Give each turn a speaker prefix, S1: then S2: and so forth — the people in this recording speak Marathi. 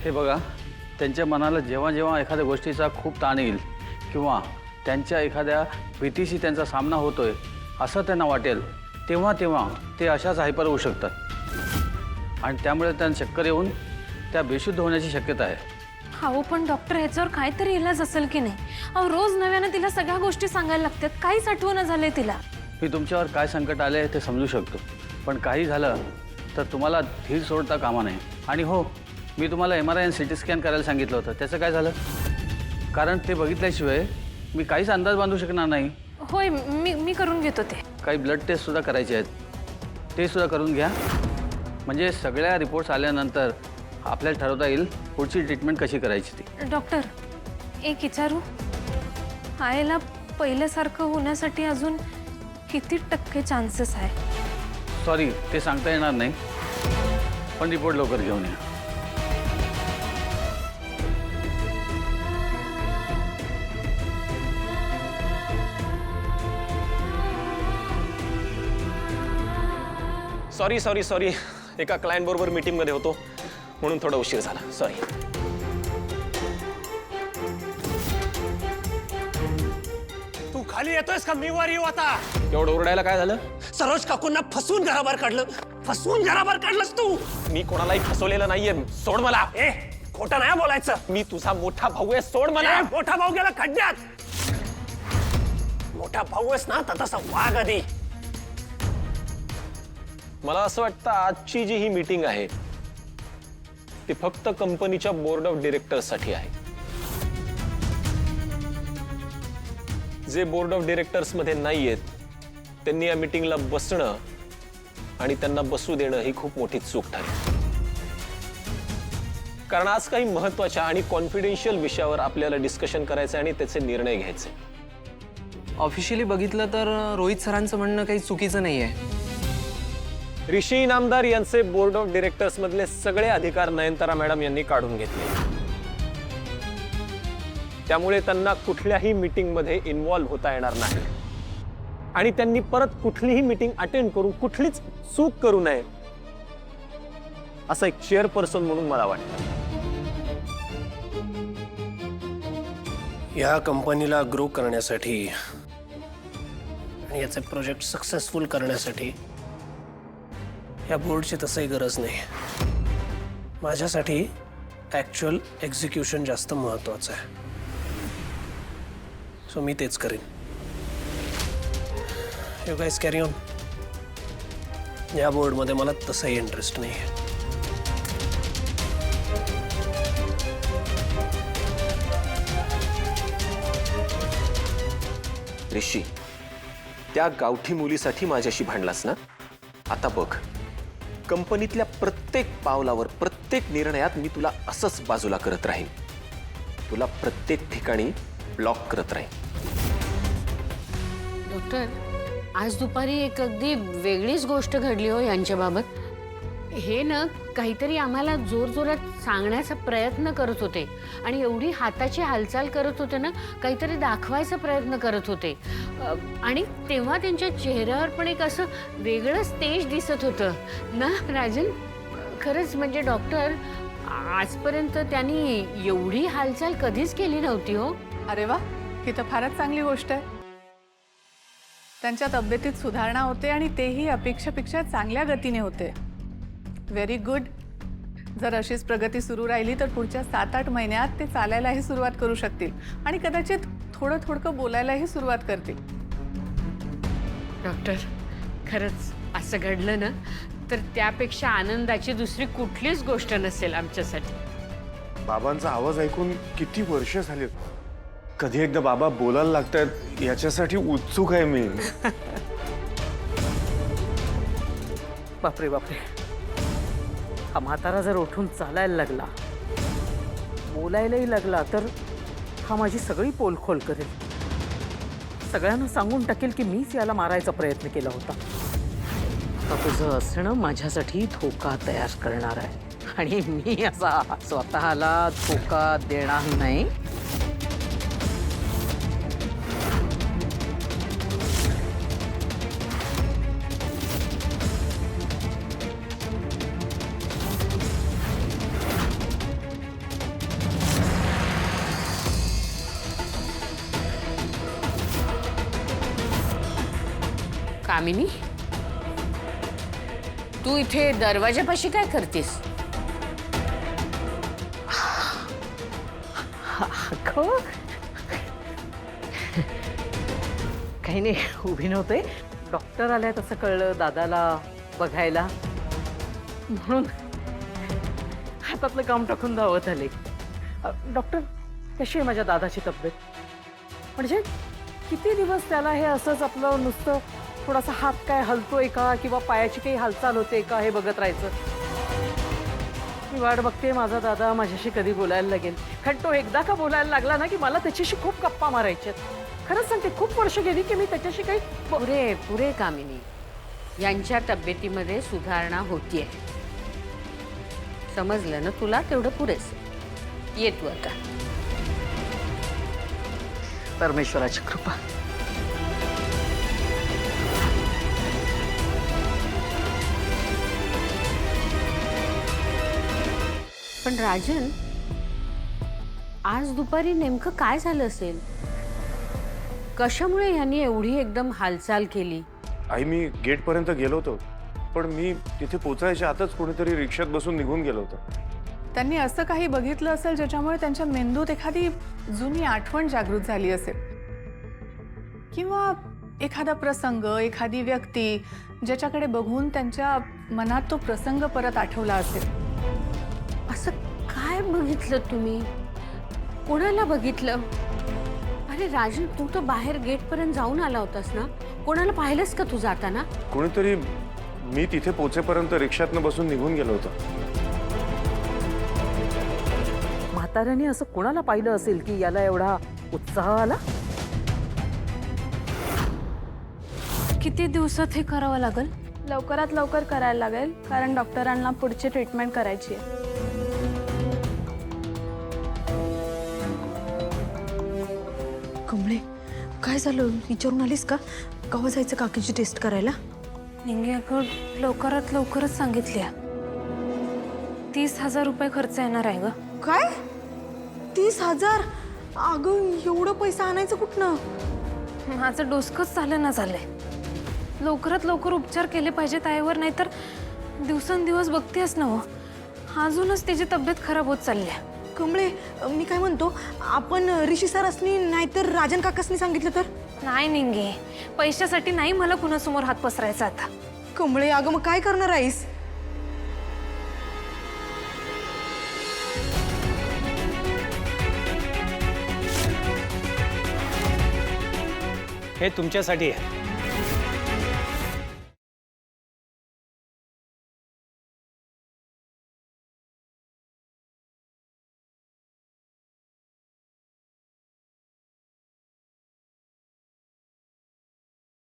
S1: हे बघा, त्यांच्या मनाला जेव्हा जेव्हा एखाद्या गोष्टीचा खूप ताण येईल किंवा त्यांच्या एखाद्या भीतीशी त्यांचा सामना होतोय असं त्यांना वाटेल, तेव्हा तेव्हा ते अशाच हायपर होऊ शकतात आणि त्यामुळे त्यांना चक्कर येऊन त्या बेशुद्ध होण्याची शक्यता आहे.
S2: अहो पण डॉक्टर, ह्याच्यावर काहीतरी इलाज असेल की नाही? अहो रोज नव्यानं तिला सगळ्या गोष्टी सांगायला लागतात, काहीच आठवण झालंय तिला.
S1: मी तुमच्यावर काय संकट आले ते समजू शकतो, पण काही झालं तर तुम्हाला धीर सोडता कामा नये. आणि हो, मी तुम्हाला MRI आणि CT स्कॅन करायला सांगितलं होतं, त्याचं काय झालं? कारण ते बघितल्याशिवाय मी काहीच अंदाज बांधू शकणार नाही.
S2: होय, मी करून घेतो ते.
S1: काही ब्लड टेस्टसुद्धा करायचे आहेत, ते सुद्धा करून घ्या. म्हणजे सगळ्या रिपोर्ट्स आल्यानंतर आपल्याला ठरवता येईल पुढची ट्रीटमेंट कशी करायची ती.
S2: डॉक्टर, एक विचारू? आईला पहिल्यासारखं होण्यासाठी अजून किती टक्के चान्सेस आहे?
S1: सॉरी, ते सांगता येणार नाही, पण रिपोर्ट लवकर घेऊन या.
S3: सॉरी सॉरी सॉरी, एका क्लायंट बरोबर मीटिंग मध्ये होतो म्हणून थोडा उशीर झाला. सॉरी.
S4: तू खाली येतोयस का? मी वर येऊ आता?
S3: एवढं ओरडायला काय झालं?
S4: सरोज काकूंना फसवून घराबाहेर काढलं. फसवून घराबाहेर काढलंस तू.
S3: मी कोणालाही फसवलेलं नाहीये, सोड मला.
S4: ए, खोटं नाही बोलायचं.
S3: मी तुझा मोठा भाऊ आहे, सोड मला.
S4: ए, मोठा भाऊ गेला खड्ड्यात. मोठा भाऊ आहेस ना, तर तसा वाघ आधी.
S3: मला असं वाटतं आजची जी ही मीटिंग आहे ती फक्त कंपनीच्या बोर्ड ऑफ डिरेक्टर्ससाठी आहे. जे बोर्ड ऑफ डिरेक्टर्स मध्ये नाहीयेत त्यांनी या मीटिंगला बसणं आणि त्यांना बसू देणं ही खूप मोठी चूक ठरेल. कारण आज काही महत्त्वाच्या आणि कॉन्फिडेन्शियल विषयावर आपल्याला डिस्कशन करायचं आणि त्याचे निर्णय घ्यायचे.
S5: ऑफिशियली बघितलं तर रोहित सरांचं म्हणणं काही चुकीचं नाहीये.
S3: ऋषी इनामदार यांचे बोर्ड ऑफ डिरेक्टर्स मधले सगळे अधिकार नयनतारा मॅडम यांनी काढून घेतले. त्यामुळे त्यांना कुठल्याही मीटिंग मध्ये इन्व्हॉल्व्ह होता येणार नाही आणि त्यांनी परत कुठलीही मीटिंग अटेंड करून कुठलीच चूक करू नये असं एक चेअरपर्सन म्हणून मला वाटतं.
S4: या कंपनीला ग्रो करण्यासाठी आणि याचे प्रोजेक्ट सक्सेसफुल करण्यासाठी या बोर्डची तसंही गरज नाही. माझ्यासाठी ॲक्च्युअल एक्झिक्युशन जास्त महत्त्वाचं आहे. सो मी तेच करेन. You guys carry on. या बोर्डमध्ये मला तसंही इंटरेस्ट नाही आहे.
S3: ऋषी, त्या गावठी मुलीसाठी माझ्याशी भांडलास ना? आता बघ, कंपनीतल्या प्रत्येक पावलावर प्रत्येक निर्णयात मी तुला असंच बाजूला करत राहीन. तुला प्रत्येक ठिकाणी ब्लॉक करत राहीन.
S6: डॉक्टर, आज दुपारी एक अगदी वेगळीच गोष्ट घडली हो यांच्याबाबत. हे ना काहीतरी आम्हाला जोरजोरात सांगण्याचा प्रयत्न करत होते आणि एवढी हाताची हालचाल करत होते ना, काहीतरी दाखवायचा प्रयत्न करत होते. आणि तेव्हा त्यांच्या चेहऱ्यावर पण एक असं वेगळंच तेज दिसत होतं ना राजन. खरंच म्हणजे डॉक्टर, आजपर्यंत त्यांनी एवढी हालचाल कधीच केली नव्हती हो.
S7: अरे वा, ही तर फारच चांगली गोष्ट आहे. त्यांच्या तब्येतीत सुधारणा होते आणि तेही अपेक्षापेक्षा चांगल्या गतीने होते. Very good. जर अशीच प्रगती सुरू राहिली तर पुढच्या 7-8 महिन्यात ते चालायलाही सुरुवात करू शकतील आणि कदाचित थोडं थोडकं बोलायलाही सुरुवात करतील.
S6: डॉक्टर, खरंच असं घडलं ना तर त्यापेक्षा आनंदाची दुसरी कुठलीच गोष्ट नसेल आमच्यासाठी.
S8: बाबांचा आवाज ऐकून किती वर्ष झाली. कधी एकदा बाबा बोलायला लागतात याच्यासाठी उत्सुक आहे मी.
S9: बापरे बापरे, हा म्हातारा जर उठून चालायला लागला, बोलायलाही लागला तर हा माझी सगळी पोलखोल करेल. सगळ्यांना सांगून टाकेल की मीच याला मारायचा प्रयत्न केला होता. आता तुझं असणं माझ्यासाठी धोका तयार करणार आहे आणि मी असा स्वतःला धोका देणार नाही.
S6: कामिनी, तू इथे दरवाजापाशी काय करतेस?
S9: अगं, काही नाही, उभी नव्हते. डॉक्टर आल्या तसं कळलं दादाला बघायला, म्हणून हातातलं काम टाकून धावत आले. डॉक्टर, कशी आहे माझ्या दादाची तब्येत? म्हणजे किती दिवस त्याला हे असंच आपलं नुसतं थोडासा हात काय हलतोय का किंवा पायाची काही हालचाल होते का हे बघत राहायचं? मी वाट बघते माझा दादा माझ्याशी कधी बोलायला लागेल. कारण तो एकदा का बोलायला लागला ना की मला त्याच्याशी खूप गप्पा मारायच्यात. खरंच सांगते, खूप वर्ष गेली की मी त्याच्याशी काही
S6: पुरे कामिनी, यांच्या तब्येतीमध्ये सुधारणा होतीये. समजलं ना तुला? तेवढं पुरेसं. ये तू आता.
S9: परमेश्वराची कृपा.
S6: पण राजन, आज दुपारी नेमकं काय झालं असेल? कशामुळे यांनी एवढी एकदम हालचाल केली?
S8: आई, मी गेटपर्यंत गेलो होतो, पण मी तिथे पोचायच्या आतच कोणीतरी रिक्षात बसून निघून गेलो होतो.
S7: त्यांनी असं काही बघितलं असेल ज्याच्यामुळे त्यांच्या मेंदूत एखादी जुनी आठवण जागृत झाली असेल, किंवा एखादा प्रसंग, एखादी व्यक्ती ज्याच्याकडे बघून त्यांच्या मनात तो प्रसंग परत आठवला असेल.
S6: असं काय बघितलं तुम्ही? कोणाला बघितलं? अरे राजन, तू तर बाहेर गेटपर्यंत जाऊन आला होतास ना? कोणाला पाहिलंस का तू जाताना?
S8: कोणीतरी मी तिथे पोचेपर्यंत रिक्षातनं बसून निघून गेलो होतो.
S9: म्हाताऱ्याने असं कोणाला पाहिलं असेल की याला एवढा उत्साह आला?
S2: किती दिवसात हे करावं लागेल?
S10: लवकरात लवकर करायला लागेल, कारण डॉक्टरांना पुढची ट्रीटमेंट करायची आहे.
S11: कमळे, काय झालं? विचारून आलीस का? केव्हा जायचं काकीची टेस्ट करायला?
S2: लवकरात लवकरच सांगितल्या. 30,000 रुपये खर्च येणार आहे ग.
S11: काय? 30,000? अगं, एवढं पैसा आणायचं कुठनं?
S2: माझं डोसकंच झालं ना झालंय. लवकरात लवकर उपचार केले पाहिजेत आईवर, नाहीतर दिवसेंदिवस बघतेस ना हो, अजूनच त्याची तब्येत खराब होत चालली आहे.
S11: कमळे, मी काय म्हणतो, आपण ऋषी सरासनी नाहीतर राजन काकासनी सांगितलं तर?
S2: नाही निंगे, पैशासाठी नाही मला कुणासमोर हात पसरायचा आता.
S11: कमळे, अगं मग काय करणार आहेस?
S12: हे तुमच्यासाठी आहे.